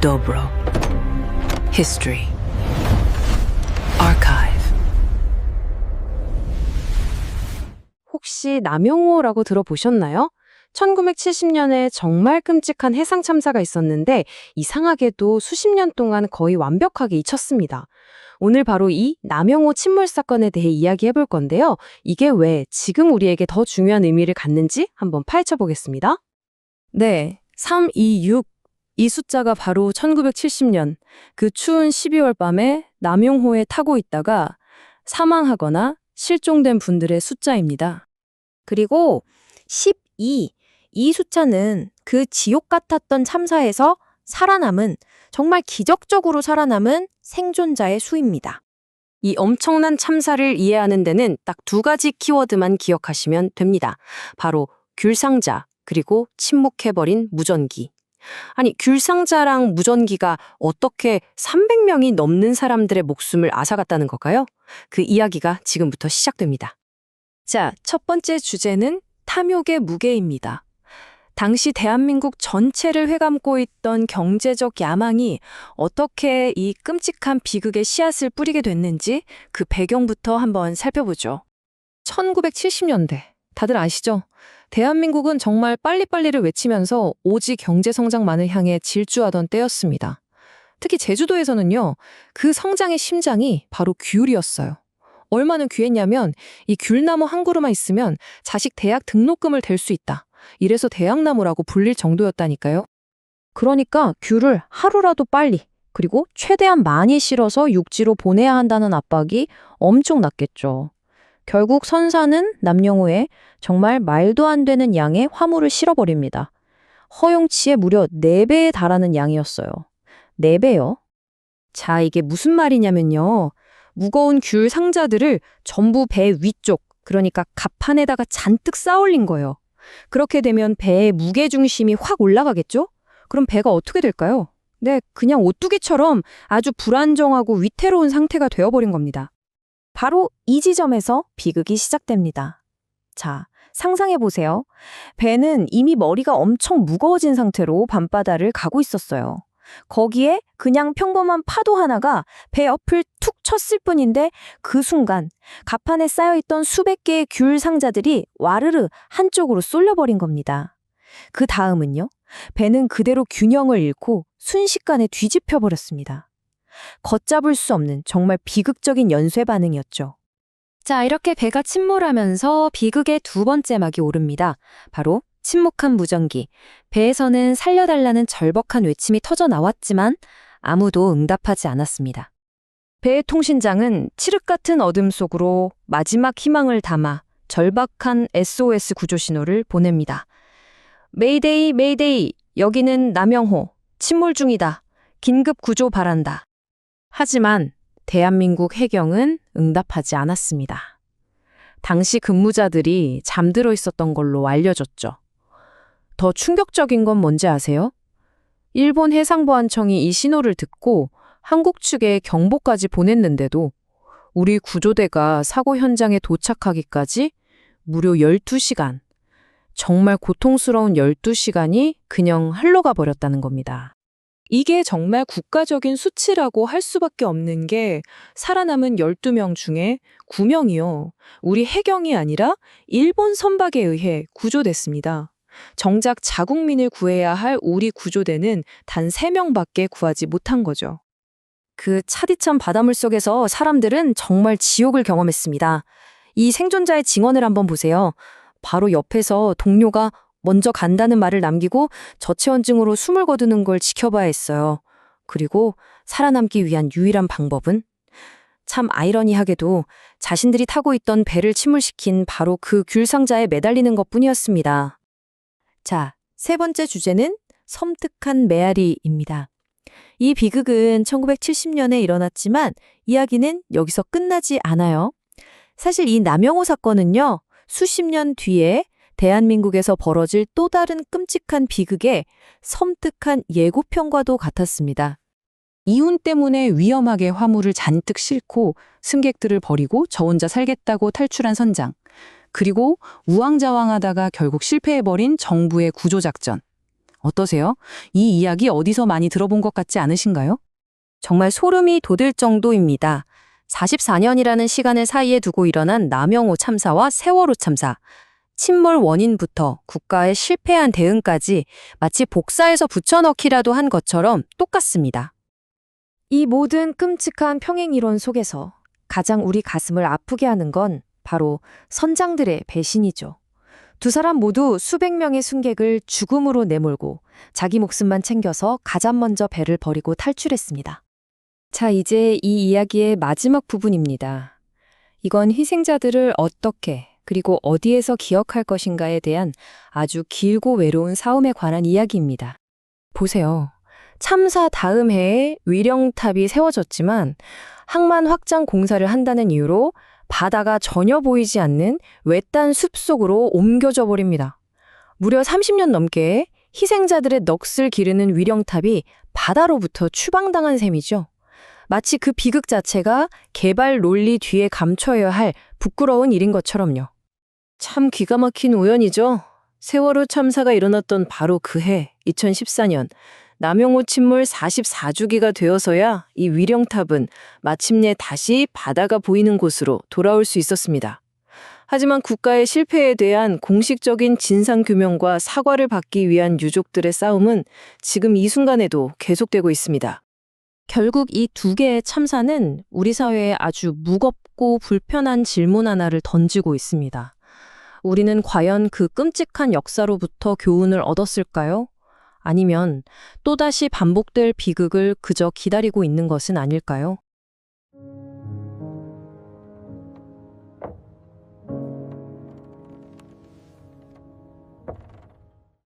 Dobro. History. Archive. 혹시 남영호라고 들어보셨나요? 1970년에 정말 끔찍한 해상 참사가 있었는데 이상하게도 수십 년 동안 거의 완벽하게 잊혔습니다. 오늘 바로 이 남영호 침몰 사건에 대해 이야기해 볼 건데요. 이게 왜 지금 우리에게 더 중요한 의미를 갖는지 한번 파헤쳐 보겠습니다. 네, 326. 이 숫자가 바로 1970년 그 추운 12월 밤에 남영호에 타고 있다가 사망하거나 실종된 분들의 숫자입니다. 그리고 12, 이 숫자는 그 지옥 같았던 참사에서 살아남은, 정말 기적적으로 살아남은 생존자의 수입니다. 이 엄청난 참사를 이해하는 데는 딱 두 가지 키워드만 기억하시면 됩니다. 바로 귤상자 그리고 침묵해버린 무전기. 아니, 귤상자랑 무전기가 어떻게 300명이 넘는 사람들의 목숨을 앗아갔다는 걸까요? 그 이야기가 지금부터 시작됩니다. 자, 첫 번째 주제는 탐욕의 무게입니다. 당시 대한민국 전체를 휘감고 있던 경제적 야망이 어떻게 이 끔찍한 비극의 씨앗을 뿌리게 됐는지 그 배경부터 한번 살펴보죠. 1970년대, 다들 아시죠? 대한민국은 정말 빨리빨리를 외치면서 오직 경제 성장만을 향해 질주하던 때였습니다. 특히 제주도에서는요, 그 성장의 심장이 바로 귤이었어요. 얼마나 귀했냐면 이 귤나무 한 그루만 있으면 자식 대학 등록금을 댈 수 있다. 이래서 대학나무라고 불릴 정도였다니까요. 그러니까 귤을 하루라도 빨리, 그리고 최대한 많이 실어서 육지로 보내야 한다는 압박이 엄청났겠죠. 결국 선사는 남영호에 정말 말도 안 되는 양의 화물을 실어버립니다. 허용치의 무려 4배에 달하는 양이었어요. 4배요? 자, 이게 무슨 말이냐면요. 무거운 귤 상자들을 전부 배 위쪽, 그러니까 갑판에다가 잔뜩 쌓아올린 거예요. 그렇게 되면 배의 무게중심이 확 올라가겠죠? 그럼 배가 어떻게 될까요? 네, 그냥 오뚜기처럼 아주 불안정하고 위태로운 상태가 되어버린 겁니다. 바로 이 지점에서 비극이 시작됩니다. 자, 상상해보세요. 배는 이미 머리가 엄청 무거워진 상태로 밤바다를 가고 있었어요. 거기에 그냥 평범한 파도 하나가 배 옆을 툭 쳤을 뿐인데 그 순간 갑판에 쌓여있던 수백 개의 귤 상자들이 와르르 한쪽으로 쏠려버린 겁니다. 그 다음은요. 배는 그대로 균형을 잃고 순식간에 뒤집혀버렸습니다. 걷잡을 수 없는 정말 비극적인 연쇄 반응이었죠. 자, 이렇게 배가 침몰하면서 비극의 두 번째 막이 오릅니다. 바로 침묵한 무전기. 배에서는 살려달라는 절박한 외침이 터져 나왔지만 아무도 응답하지 않았습니다. 배의 통신장은 칠흑 같은 어둠 속으로 마지막 희망을 담아 절박한 SOS 구조 신호를 보냅니다. 메이데이, 메이데이, 여기는 남영호, 침몰 중이다. 긴급 구조 바란다. 하지만 대한민국 해경은 응답하지 않았습니다. 당시 근무자들이 잠들어 있었던 걸로 알려졌죠. 더 충격적인 건 뭔지 아세요? 일본 해상보안청이 이 신호를 듣고 한국 측에 경보까지 보냈는데도 우리 구조대가 사고 현장에 도착하기까지 무려 12시간, 정말 고통스러운 12시간이 그냥 흘러가 버렸다는 겁니다. 이게 정말 국가적인 수치라고 할 수밖에 없는 게 살아남은 12명 중에 9명이요. 우리 해경이 아니라 일본 선박에 의해 구조됐습니다. 정작 자국민을 구해야 할 우리 구조대는 단 3명밖에 구하지 못한 거죠. 그 차디찬 바닷물 속에서 사람들은 정말 지옥을 경험했습니다. 이 생존자의 증언을 한번 보세요. 바로 옆에서 동료가 먼저 간다는 말을 남기고 저체온증으로 숨을 거두는 걸 지켜봐야 했어요. 그리고 살아남기 위한 유일한 방법은? 참 아이러니하게도 자신들이 타고 있던 배를 침몰시킨 바로 그 귤상자에 매달리는 것뿐이었습니다. 자, 세 번째 주제는 섬뜩한 메아리입니다. 이 비극은 1970년에 일어났지만 이야기는 여기서 끝나지 않아요. 사실 이 남영호 사건은요, 수십 년 뒤에 대한민국에서 벌어질 또 다른 끔찍한 비극의 섬뜩한 예고편과도 같았습니다. 이윤 때문에 위험하게 화물을 잔뜩 싣고 승객들을 버리고 저 혼자 살겠다고 탈출한 선장. 그리고 우왕좌왕하다가 결국 실패해버린 정부의 구조작전. 어떠세요? 이 이야기 어디서 많이 들어본 것 같지 않으신가요? 정말 소름이 돋을 정도입니다. 44년이라는 시간을 사이에 두고 일어난 남영호 참사와 세월호 참사. 침몰 원인부터 국가의 실패한 대응까지 마치 복사해서 붙여넣기라도 한 것처럼 똑같습니다. 이 모든 끔찍한 평행 이론 속에서 가장 우리 가슴을 아프게 하는 건 바로 선장들의 배신이죠. 두 사람 모두 수백 명의 승객을 죽음으로 내몰고 자기 목숨만 챙겨서 가장 먼저 배를 버리고 탈출했습니다. 자, 이제 이 이야기의 마지막 부분입니다. 이건 희생자들을 어떻게 그리고 어디에서 기억할 것인가에 대한 아주 길고 외로운 싸움에 관한 이야기입니다. 보세요. 참사 다음 해에 위령탑이 세워졌지만 항만 확장 공사를 한다는 이유로 바다가 전혀 보이지 않는 외딴 숲속으로 옮겨져 버립니다. 무려 30년 넘게 희생자들의 넋을 기르는 위령탑이 바다로부터 추방당한 셈이죠. 마치 그 비극 자체가 개발 논리 뒤에 감춰야 할 부끄러운 일인 것처럼요. 참 기가 막힌 우연이죠. 세월호 참사가 일어났던 바로 그 해, 2014년, 남영호 침몰 44주기가 되어서야 이 위령탑은 마침내 다시 바다가 보이는 곳으로 돌아올 수 있었습니다. 하지만 국가의 실패에 대한 공식적인 진상규명과 사과를 받기 위한 유족들의 싸움은 지금 이 순간에도 계속되고 있습니다. 결국 이 두 개의 참사는 우리 사회에 아주 무겁고 불편한 질문 하나를 던지고 있습니다. 우리는 과연 그 끔찍한 역사로부터 교훈을 얻었을까요? 아니면 또다시 반복될 비극을 그저 기다리고 있는 것은 아닐까요?